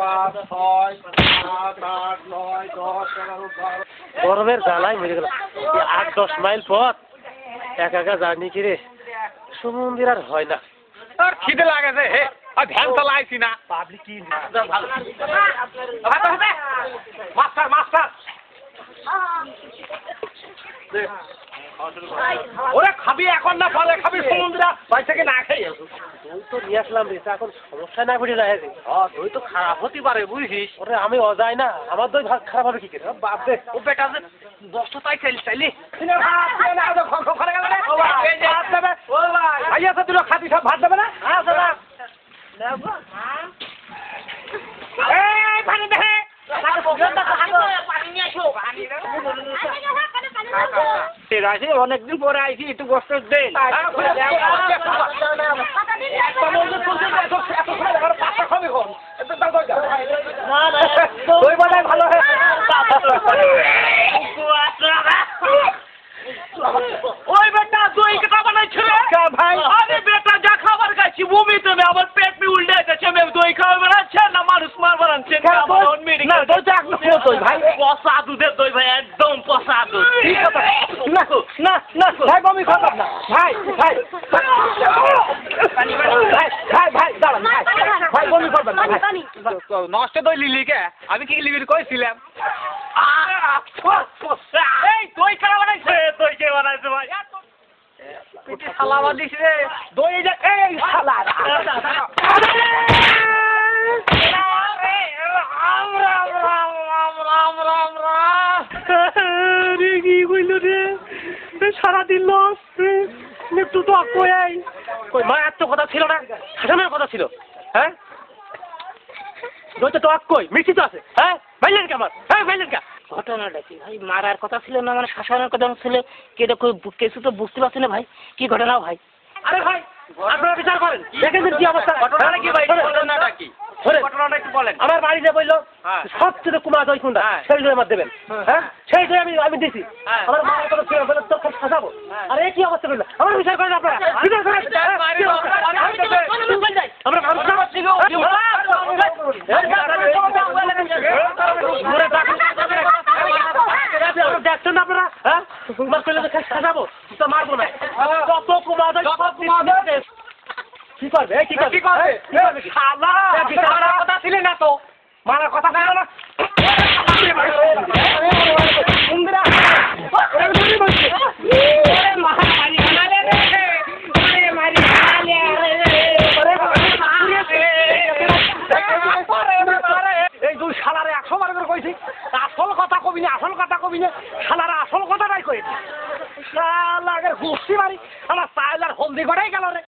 5 6 7 8 9 10 11 12 গরমের জ্বালায় মরে গেল 8-10 মাইল পথ একা একা জার্নি করে সমুদ্র আর হয় না আর খিদে লাগেছে হে আর ভ্যান চালাইছি না পাবলিক কি মাস্টার মাস্টার ওরে খাবি এখন না পরে খাবি সমুদ্র ভাই থেকে না খাই দই তো নিয়ে আসলাম রে এখন সমস্যা না পড়ে যায় দই তো খারাপ হতে পারে বুঝিস ওরে আমি অজাই না আমার দই ভাগ খারাপ হবে কি করে বাপ দে ও বেটা যে দশটা তাই চাইলি ভাই আছে তুই খাবি সব ভাত দেবে না পানি দে অনেকদিন পরে আইছি একটু কষ্ট দেন ভালো ওই বেটা দই কেটা বানাইছিল ভাই আরে বেটা যা খাবার খাচ্ছি বমি তো আমার পেট মে উল্টে যাচ্ছে আমি দই খাবার বানাচ্ছে না মানুষ মার বানাচ্ছে না দই তো একদম দই ভাই পচা দুধের দই ভাই একদম পচা দুধ ঠিক কথা না না না ভাই বমি খাবার না ভাই ভাই ভাই ভাই দাঁড়ান ভাই বমি করবেন না নষ্ট দই লিলি কে আমি কি লিবির কইছিলাম এই দই খাওয়া বানাইছে দই কে বানাইছে ভাই পিঠে সালামা দিস রে দই যা এই শালা সারাদিন লস একটু তো কই কই মা এত কথা ছিল না হাসানোর কথা ছিল হ্যাঁ দইটা তো কই মিষ্টি তো আছে হ্যাঁ ভাইলেন কে আমার হ্যাঁ ভাইলেন কে ঘটনাটা কি ভাই মারার কথা ছিল না মানে শাসনের কথা ছিল কেটে কিছু তো বুঝতে পারছি না ভাই কি ঘটনা ভাই আরে ভাই আপনারা বিচার করেন দেখেন কি অবস্থা ঘটনাটা কি ভাই ঘটনাটা কি ঘটনাটা একটু বলেন আমার বাড়িতে বললো সবচেয়ে কুমার দই কোনটা সেই দই আমার দেবেন হ্যাঁ সেই দই আমি দিছি আমার মায়ের কথা ছিল বলে তোর খুব সাজাবো আর এই কি অবস্থা করলো আমার বিচার করেন আপনারা বিচার করেন আমরা মানুষ দেখছেন আপনারা হ্যাঁ কুমার করলে তো সাজাবো তো মারবো না কত কুমার কি করবে কি করবে মারার কথা ছিল না তো মারার কথা ছিল না এই দুই শালারে 100 বার করে কইছি আসল কথা কবি না শালারা আসল কথাটাই কইছি শালারে ঘুষি মারি আমার সাইলার হলদি গড়াই গেল রে